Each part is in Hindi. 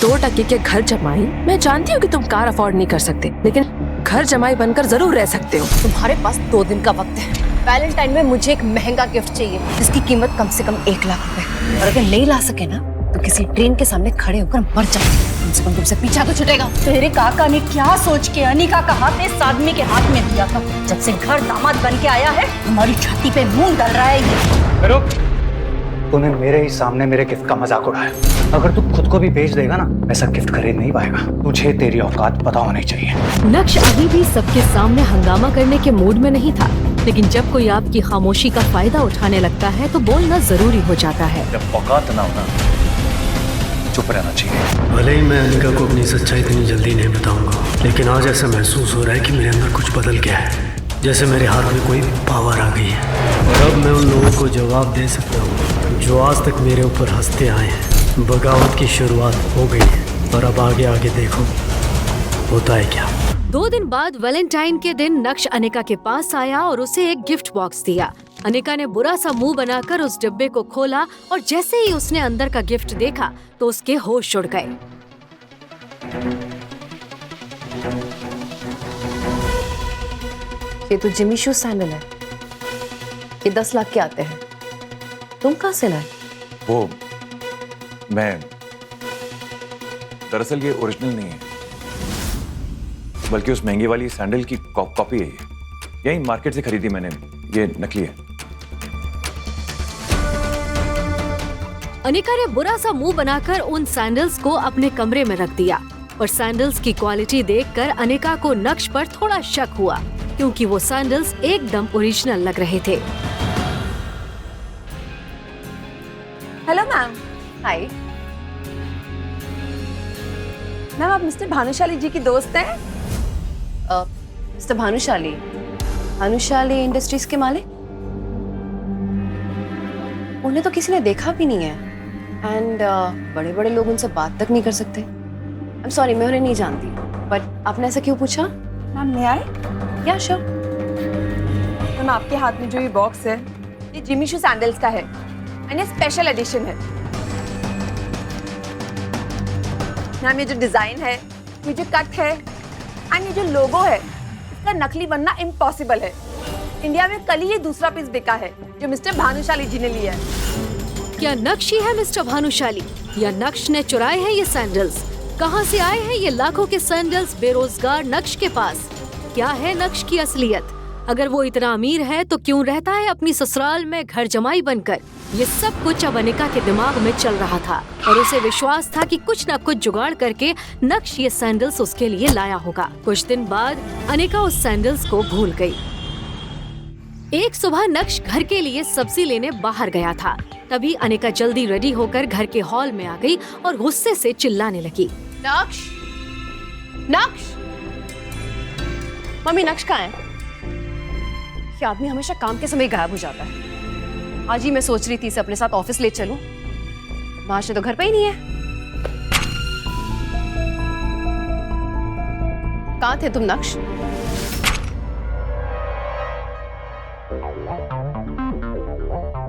2% के घर जमाई, मैं जानती हूँ कि तुम कार अफोर्ड नहीं कर सकते, लेकिन घर जमाई बनकर जरूर रह सकते हो। तुम्हारे पास 2 दिन का वक्त है। वैलेंटाइन में मुझे एक महंगा गिफ्ट चाहिए जिसकी कीमत कम से कम 1 लाख रुपए। और अगर नहीं ला सके ना तो किसी ट्रेन के सामने खड़े होकर मर जाओ। कम से कम तुमसे पीछा तो छूटेगा। तेरे काका ने क्या सोच के अनिका का हाथ इस आदमी के हाथ में दिया था? जब से घर दामाद बन के आया है हमारी छाती पे मूंग डल रहा है ये। रुक, तूने मेरे ही सामने मेरे गिफ्ट का मजाक उड़ाया। अगर तू खुद को भी बेच देगा ना, ऐसा गिफ्ट खरीद नहीं पाएगा। तुझे तेरी औकात पता होनी चाहिए। नक्श अभी भी सबके सामने हंगामा करने के मूड में नहीं था, लेकिन जब कोई आपकी खामोशी का फायदा उठाने लगता है तो बोलना जरूरी हो जाता है। जब औकात ना होना, चुप रहना चाहिए। भले ही मैं अनिका को अपनी सच्चाई इतनी जल्दी नहीं बताऊंगा, लेकिन आज ऐसा महसूस हो रहा है कि मेरे अंदर कुछ बदल गया है, जैसे मेरे हाथ में कोई पावर आ गई है। और अब मैं उन लोगों को जवाब दे सकता हूँ जो आज तक मेरे ऊपर हंसते आए हैं। बगावत की शुरुआत हो गई है और अब आगे आगे देखो होता है क्या। 2 दिन बाद वैलेंटाइन के दिन नक्श अनिका के पास आया और उसे एक गिफ्ट बॉक्स दिया। अनिका ने बुरा सा मुंह बनाकर उस डिब्बे को खोला और जैसे ही उसने अंदर का गिफ्ट देखा तो उसके होश उड़ गए। ये तो जिमी शू सैंडल है। ये 10 लाख के आते हैं। तुम कहाँ से लाए? वो मैं दरअसल ये ओरिजिनल नहीं है, बल्कि उस महंगी वाली सैंडल की कॉपी है। यही मार्केट से खरीदी मैंने। ये नकली है। अनिका ने बुरा सा मुंह बनाकर उन सैंडल्स को अपने कमरे में रख दिया और सैंडल्स की क्वालिटी देखकर अनिका को नक्श पर थोड़ा शक हुआ, क्योंकि वो सैंडल्स एकदम ओरिजिनल लग रहे थे। Hello ma'am. हाय मैम, आप मिस्टर भानुशाली जी की दोस्त हैं? मिस्टर भानुशाली इंडस्ट्रीज के मालिक? उन्हें तो किसी ने देखा भी नहीं है एंड बड़े बड़े लोग उनसे बात तक नहीं कर सकते। आई एम सॉरी, मैं उन्हें नहीं जानती, बट आपने ऐसा क्यों पूछा? मैम मैं आए? या श्योर। मैम आपके हाथ में जो ये बॉक्स है ये जिमी शू सैंडल्स का है एंड ये स्पेशल एडिशन है। मैम ये जो डिजाइन है, ये जो कट है एंड ये जो लोगो है, इसका नकली बनना इम्पॉसिबल है। इंडिया में कल ही ये दूसरा पीस बिका है जो मिस्टर भानुशाली जी ने लिया है। क्या नक्श ही है मिस्टर भानुशाली, या नक्श ने चुराए हैं ये सैंडल्स? कहां से आए हैं ये लाखों के सैंडल्स बेरोजगार नक्श के पास? क्या है नक्श की असलियत? अगर वो इतना अमीर है तो क्यों रहता है अपनी ससुराल में घर जमाई बनकर? ये सब कुछ अब अनिका के दिमाग में चल रहा था और उसे विश्वास था कि कुछ न कुछ जुगाड़ करके नक्श ये सैंडल्स उसके लिए लाया होगा। कुछ दिन बाद अनिका उस सैंडल्स को भूल गई। एक सुबह नक्श घर के लिए सब्जी लेने बाहर गया था। तभी अनिका जल्दी रेडी होकर घर के हॉल में आ गई और गुस्से से चिल्लाने लगी। नक्श, नक्श! मम्मी, नक्श कहाँ है? ये आदमी हमेशा काम के समय गायब हो जाता है। आज ही मैं सोच रही थी इसे अपने साथ ऑफिस ले चलूं। महाशय तो घर पे ही नहीं है। कहाँ थे तुम नक्श?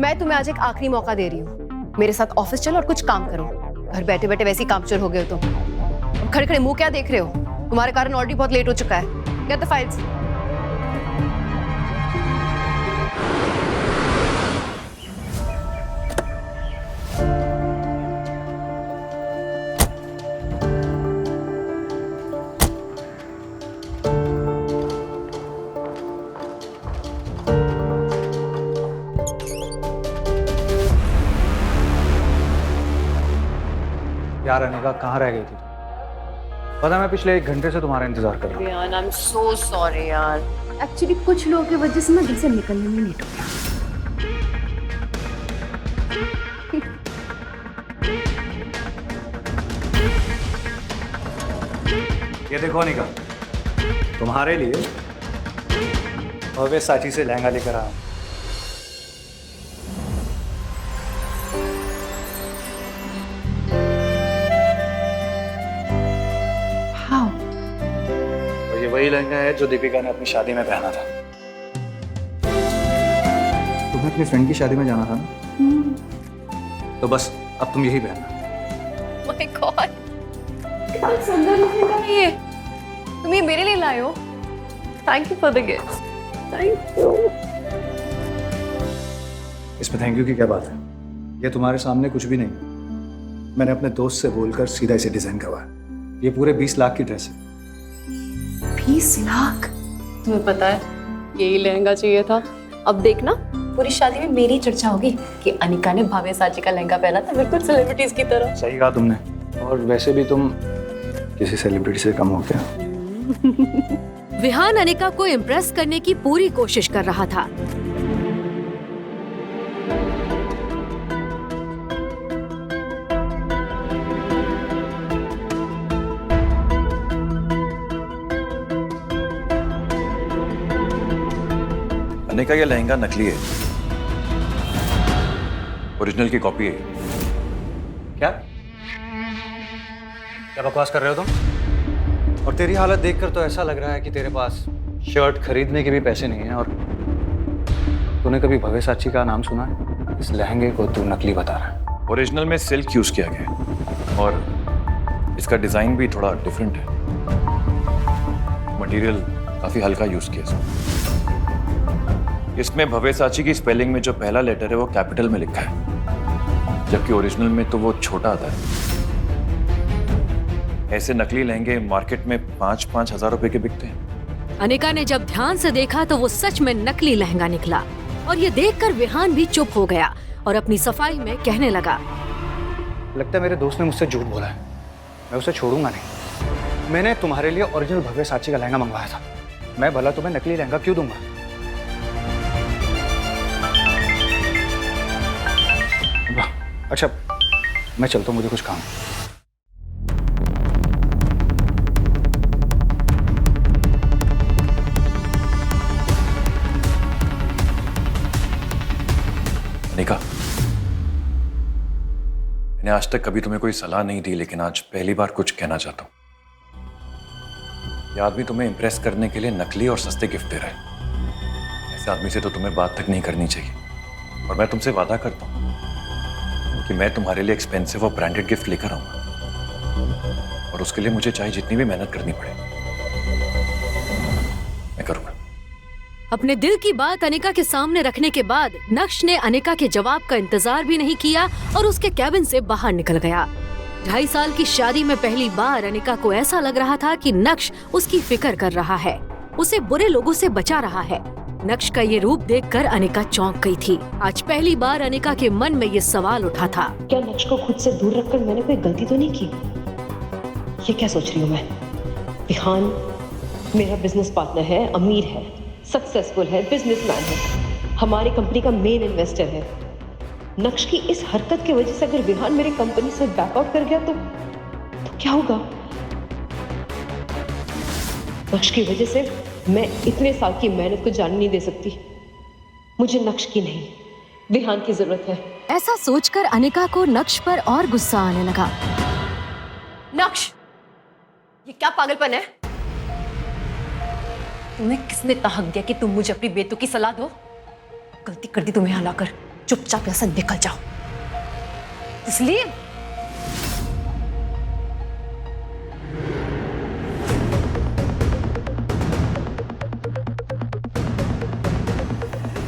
मैं तुम्हें आज एक आखिरी मौका दे रही हूँ। मेरे साथ ऑफिस चलो और कुछ काम करो। घर बैठे बैठे वैसे ही कामचोर हो गए हो तुम। खड़े खड़े मुंह क्या देख रहे हो? तुम्हारे कारण ऑलरेडी बहुत लेट हो चुका है। Get the files. यार अनिका, कहाँ रह गई थी? पता मैं पिछले 1 घंटे से तुम्हारा इंतजार कर रहा हूँ। यार, आई एम सो सॉरी यार। एक्चुअली कुछ लोगों की वजह से मैं घर से निकलने में लेट हो गया। ये देखो अनिका, तुम्हारे लिए भव्य साची से लहंगा लेकर आया हूँ। और ये वही लहंगा है जो दीपिका ने अपनी शादी में पहना था। तुम्हें अपनी फ्रेंड की शादी में जाना था ना? तो बस अब तुम यही पहनना। माय गॉड, कितना सुंदर लहंगा है ये। तुम ये मेरे लिए लाए हो? Thank you for the gift. Thank you. इसमें थैंक यू की क्या बात है? ये तुम्हारे सामने कुछ भी नहीं। मैंने अपने दोस्त से बोलकर सीधा इसे डिजाइन करवाया। ये पूरे 20 लाख की ड्रेस है। 20 लाख? तुम्हें पता है यही लहंगा चाहिए था। अब देखना पूरी शादी में मेरी चर्चा होगी कि अनिका ने भावे साची का लहंगा पहना था, बिल्कुल सेलिब्रिटीज की तरह। सही कहा तुमने। और वैसे भी तुम किसी सेलिब्रिटी से कम हो क्या? विहान अनिका को इम्प्रेस करने की पूरी कोशिश कर रहा था। अनिका, ये लहंगा नकली है, ओरिजिनल की कॉपी है। क्या क्या बकवास कर रहे हो तुम? और तेरी हालत देखकर तो ऐसा लग रहा है कि तेरे पास शर्ट खरीदने के भी पैसे नहीं है। और तूने कभी भव्य साची का नाम सुना है? इस लहंगे को तू नकली बता रहा है। ओरिजिनल में सिल्क यूज किया गया है और इसका डिजाइन भी थोड़ा डिफरेंट है। मटेरियल काफी हल्का यूज किया है। इसमें भव्य साची की स्पेलिंग में जो पहला लेटर है वो कैपिटल में लिखा है, जबकि ओरिजिनल में तो वो छोटा आता है। ऐसे नकली लहंगे मार्केट में 5-5 हजार रुपए के बिकते हैं। अनिका ने जब ध्यान से देखा तो वो सच में नकली लहंगा निकला और ये देखकर विहान भी चुप हो गया और अपनी सफाई में कहने लगा, लगता है मेरे दोस्त ने मुझसे झूठ बोला है। मैं उसे छोड़ूंगा नहीं। मैंने तुम्हारे लिए ओरिजिनल भव्य साची का लहंगा मंगवाया था। मैं भला तुम्हें नकली लहंगा क्यों दूंगा? अच्छा, मैं चलता हूँ, मुझे कुछ काम है। अनिका, मैंने आज तक कभी तुम्हें कोई सलाह नहीं दी, लेकिन आज पहली बार कुछ कहना चाहता हूं। यह आदमी तुम्हें इंप्रेस करने के लिए नकली और सस्ते गिफ्ट दे रहा है। ऐसे आदमी से तो तुम्हें बात तक नहीं करनी चाहिए। और मैं तुमसे वादा करता हूं कि मैं तुम्हारे लिए एक्सपेंसिव और ब्रांडेड गिफ्ट लेकर आऊंगा, और उसके लिए मुझे चाहे जितनी भी मेहनत करनी पड़े मैं करूंगा। अपने दिल की बात अनिका के सामने रखने के बाद नक्श ने अनिका के जवाब का इंतजार भी नहीं किया और उसके कैबिन से बाहर निकल गया। 2.5 साल की शादी में पहली बार अनिका को ऐसा लग रहा था कि नक्श उसकी फिक्र कर रहा है, उसे बुरे लोगों से बचा रहा है। नक्श का ये रूप देखकर अनिका चौंक गई थी। आज पहली बार अनिका के मन में ये सवाल उठा था, क्या नक्श को खुद से दूर रखकर मैंने कोई गलती तो नहीं की? ये क्या सोच रही हूँ मैं? विहान मेरा बिजनेस पार्टनर है, अमीर है, सक्सेसफुल है, बिजनेसमैन है, हमारी कंपनी का मेन इन्वेस्टर है। नक्श की इस हरकत की वजह से अगर विहान मेरी कंपनी से बैकआउट कर गया तो क्या होगा? नक्श की वजह से मैं इतने साल की मेहनत को जाने नहीं दे सकती। मुझे नक्श की नहीं, विहान की जरूरत है। ऐसा सोचकर अनिका को नक्श पर और गुस्सा आने लगा। नक्श, ये क्या पागलपन है? तुम्हें किसने ताहक दिया कि तुम मुझे अपनी बेटू की सलाह दो? गलती कर दी तुम्हें हलाकर, चुपचाप यहाँ से निकल जाओ। इसलिए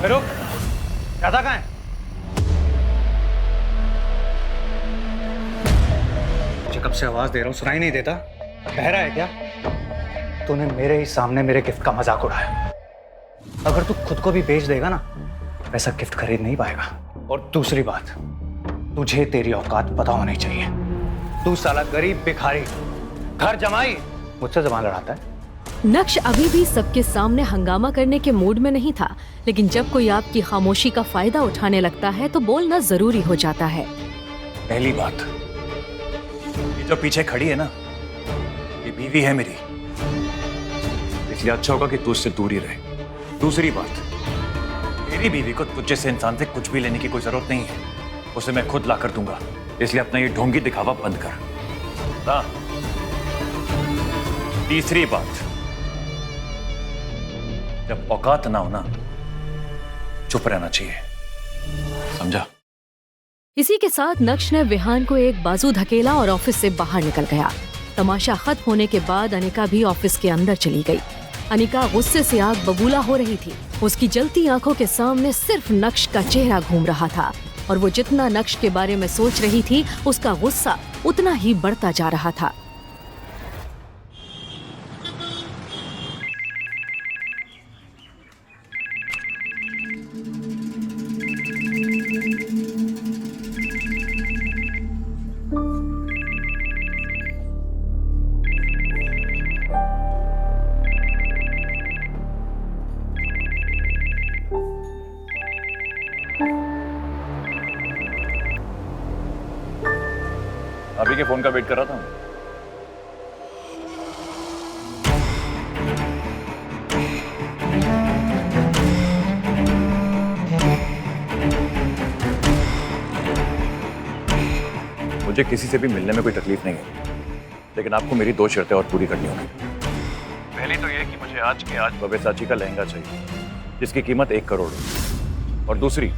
रुक, दादा कहाँ है? मुझे कब से आवाज दे रहा हूँ, सुनाई नहीं देता? बहरा है क्या? तूने मेरे ही सामने मेरे गिफ्ट का मजाक उड़ाया। अगर तू खुद को भी बेच देगा ना, ऐसा गिफ्ट खरीद नहीं पाएगा। और दूसरी बात, तुझे तेरी औकात पता होनी चाहिए। तू साला गरीब भिखारी, घर जमाई, मुझसे जबान लड़ाता है। नक्श अभी भी सबके सामने हंगामा करने के मूड में नहीं था, लेकिन जब कोई आपकी खामोशी का फायदा उठाने लगता है तो बोलना जरूरी हो जाता है। पहली बात, ये जो पीछे खड़ी है ना, ये बीवी है मेरी, इसलिए अच्छा होगा कि तू उससे दूर ही रहे। दूसरी बात, मेरी बीवी को तुझ जैसे इंसान से कुछ भी लेने की कोई जरूरत नहीं है, उसे मैं खुद ला कर दूंगा, इसलिए अपना ये ढोंगी दिखावा बंद कर। ना। तीसरी बात, जब औकात ना हो ना, चुप रहना चाहिए, समझा? इसी के साथ नक्श ने विहान को एक बाजू धकेला और ऑफिस से बाहर निकल गया। तमाशा खत्म होने के बाद अनिका भी ऑफिस के अंदर चली गई। अनिका गुस्से से आग बबूला हो रही थी। उसकी जलती आंखों के सामने सिर्फ नक्श का चेहरा घूम रहा था और वो जितना नक्श के बारे में सोच रही थी उसका गुस्सा उतना ही बढ़ता जा रहा था। अभी के फोन का वेट कर रहा था। मुझे किसी से भी मिलने में कोई तकलीफ नहीं है, लेकिन आपको मेरी 2 शर्तें और पूरी करनी होगी। पहली तो ये कि मुझे आज के आज बबेसाची का लहंगा चाहिए जिसकी कीमत 1 करोड़ है, और दूसरी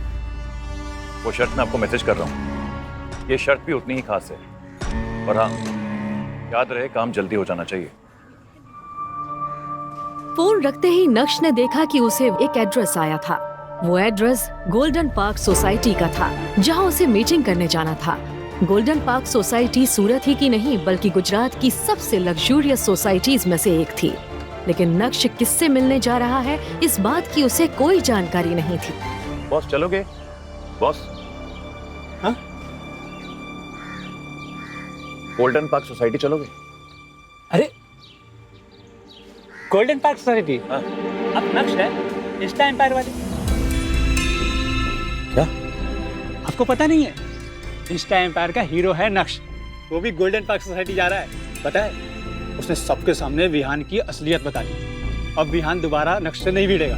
वो शर्त मैं आपको मैसेज कर रहा हूँ, ये शर्त भी उतनी ही खास है। और हाँ, याद रहे काम जल्दी हो जाना चाहिए। फोन रखते ही नक्श ने देखा कि उसे एक एड्रेस आया था। वो एड्रेस गोल्डन पार्क सोसाइटी का था जहां उसे मीटिंग करने जाना था। गोल्डन पार्क सोसाइटी सूरत ही की नहीं बल्कि गुजरात की सबसे लग्जूरियस सोसाइटीज में से एक थी। लेकिन नक्श किससे मिलने जा रहा है इस बात की उसे कोई जानकारी नहीं थी। बॉस चलोगे? बॉस, हाँ? गोल्डन पार्क सोसाइटी चलोगे? अरे गोल्डन पार्क सोसाइटी? हाँ। अब नक्श है इंस्टा एम्पायर वाली। क्या आपको पता नहीं है? इंस्टा एम्पायर का हीरो है नक्श, वो भी गोल्डन पार्क सोसाइटी जा रहा है। पता है, उसने सबके सामने विहान की असलियत बता दी। अब विहान दोबारा नक्श से नहीं भिड़ेगा।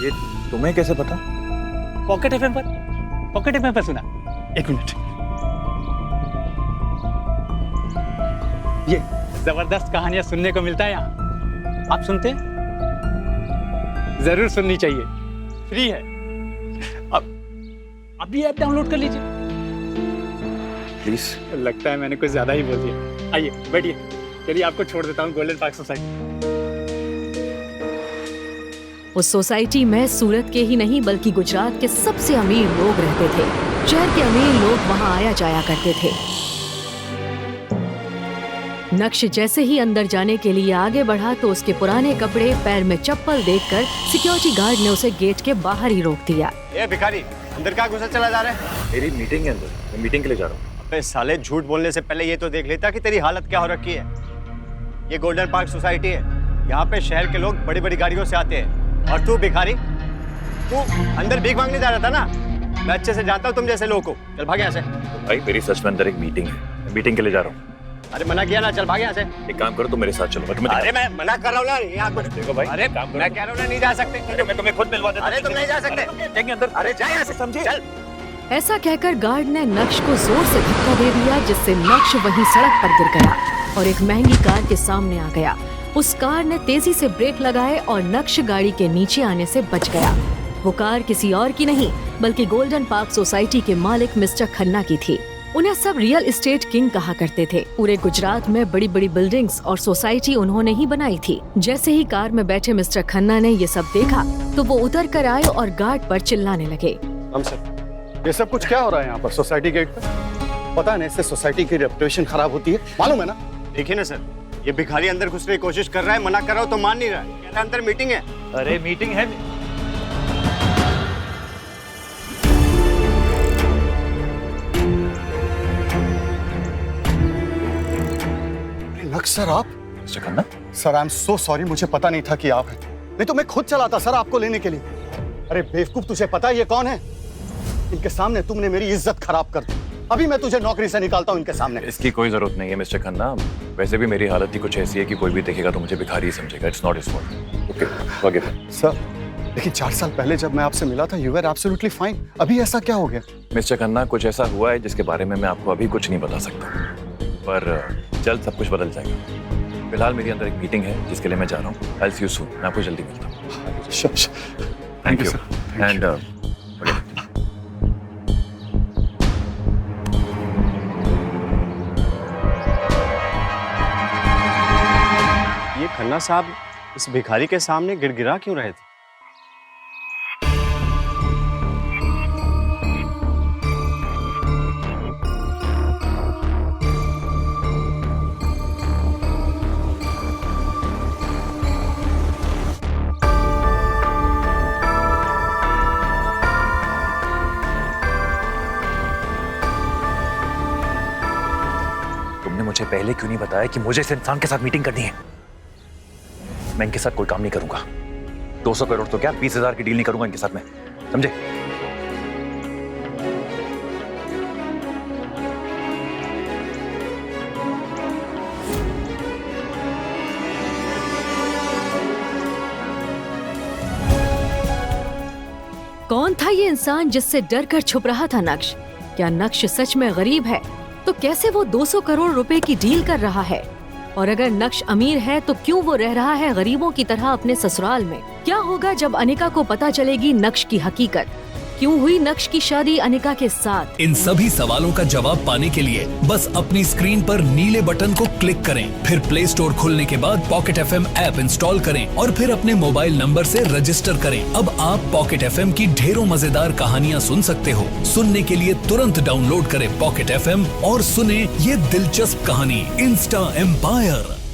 ये तुम्हें कैसे पता? पॉकेट एफएम पर सुना। 1 मिनट, ये जबरदस्त कहानियां सुनने को मिलता है यहाँ। आप सुनते हैं? जरूर सुननी चाहिए, फ्री है। अब भी ऐप डाउनलोड कर लीजिए। प्लीज। लगता है मैंने कुछ ज्यादा ही बोल दिया। आइए बैठिए, चलिए आपको छोड़ देता हूँ गोल्डन पार्क सोसाइटी। उस सोसाइटी में सूरत के ही नहीं बल्कि गुजरात के सबसे अमीर लोग रहते थे। शहर के अमीर लोग वहाँ आया जाया करते थे। नक्श जैसे ही अंदर जाने के लिए आगे बढ़ा तो उसके पुराने कपड़े, पैर में चप्पल देखकर सिक्योरिटी गार्ड ने उसे गेट के बाहर ही रोक दिया। ए भिखारी, अंदर क्या घुसा चला जा रहा है? मेरी मीटिंग है अंदर, मैं मीटिंग के लिए जा रहा हूँ। अबे साले, झूठ बोलने से पहले ये तो देख लेता कि तेरी हालत क्या हो रखी है। ये गोल्डन पार्क सोसाइटी है, यहाँ पे शहर के लोग बड़ी बड़ी गाड़ियों से आते हैं। और तू भिखारी, तू अंदर भीख मांगने जा रहा था ना? मैं अच्छे से जानता हूँ तुम जैसे लोगों को। चल भाग यहाँ से। तो भाई मेरी सच में अंदर एक मीटिंग है, मैं मीटिंग के लिए जा रहा हूँ। अरे मना किया ना, चल भाग यहाँ से। एक काम करो, तुम मेरे साथ चलो। अरे मैं मना कर रहा हूँ ना, यहाँ कुछ देखो भाई। अरे काम करो, मैं कह रहा हूँ ना, नहीं जा सकते। अरे मैं तुम्हें खुद मिलवा देता हूँ। अरे तुम नहीं जा सकते। जाएंगे अंदर। अरे जा यहाँ से, समझे? चल। ऐसा कहकर गार्ड ने नक्श को जोर से धक्का दे दिया जिससे नक्श वहीं सड़क पर गिर गया और एक महंगी कार के सामने आ गया। उस कार ने तेजी से ब्रेक लगाए और नक्श गाड़ी के नीचे आने से बच गया। वो कार किसी और की नहीं बल्कि गोल्डन पार्क सोसाइटी के मालिक मिस्टर खन्ना की थी। उन्हें सब रियल एस्टेट किंग कहा करते थे। पूरे गुजरात में बड़ी बड़ी बिल्डिंग्स और सोसाइटी उन्होंने ही बनाई थी। जैसे ही कार में बैठे मिस्टर खन्ना ने ये सब देखा तो वो उतर कर आए और गार्ड पर चिल्लाने लगे। हम सर, ये सब कुछ क्या हो रहा है यहाँ पर सोसाइटी गेट पर? पता है ना, इससे सोसाइटी की रेपुटेशन खराब होती है, मालूम है ना? देखिए ना सर, ये भिखारी अंदर घुसने की कोशिश कर रहा है, मना कर रहा हूँ तो मान नहीं रहा है। कह रहा है अंदर मीटिंग है। अरे मीटिंग है। नक्श सर, आप? Mister Khanna? Sir I am so sorry, मुझे पता नहीं था कि आप हैं। नहीं तो मैं खुद चला था सर आपको लेने के लिए। अरे बेवकूफ, तुझे पता है ये कौन है? इनके सामने तुमने मेरी इज्जत खराब कर दी। अभी मैं तुझे नौकरी से निकालता हूँ इनके सामने। इसकी कोई जरूरत नहीं है मिस्टर खन्ना। वैसे भी मेरी हालत ही कुछ ऐसी है कि कोई भी देखेगा तो मुझे भिखारी ही समझेगा। It's not his fault. Okay, forgive him. Sir, लेकिन 4 साल पहले जब मैं आपसे मिला था, यू वर एब्सोल्युटली फाइन। अभी ऐसा क्या हो गया? मिस्टर खन्ना, कुछ ऐसा हुआ है जिसके बारे में मैं आपको अभी कुछ नहीं बता सकता, पर जल्द सब कुछ बदल जाएगा। फिलहाल मेरी अंदर एक मीटिंग है जिसके लिए मैं जा रहा हूँ। I will see you soon. मैं आपको जल्दी मिलता हूँ। Thank you. एंड खन्ना साहब इस भिखारी के सामने गिड़गिड़ा क्यों रहे थे? तुमने मुझे पहले क्यों नहीं बताया कि मुझे इस इंसान के साथ मीटिंग करनी है? मैं इनके साथ कोई काम नहीं करूंगा। 200 करोड़ तो क्या 20,000 की डील नहीं करूंगा इनके साथ में, समझे? कौन था ये इंसान जिससे डर कर छुप रहा था नक्श? क्या नक्श सच में गरीब है? तो कैसे वो 200 करोड़ रुपए की डील कर रहा है? और अगर नक्श अमीर है तो क्यों वो रह रहा है गरीबों की तरह अपने ससुराल में? क्या होगा जब अनिका को पता चलेगी नक्श की हकीकत? क्यों हुई नक्श की शादी अनिका के साथ? इन सभी सवालों का जवाब पाने के लिए बस अपनी स्क्रीन पर नीले बटन को क्लिक करें, फिर प्ले स्टोर खोलने के बाद पॉकेट FM ऐप इंस्टॉल करें और फिर अपने मोबाइल नंबर से रजिस्टर करें। अब आप पॉकेट FM की ढेरों मजेदार कहानियाँ सुन सकते हो। सुनने के लिए तुरंत डाउनलोड करें पॉकेट FM और सुने ये दिलचस्प कहानी इंस्टा एम्पायर।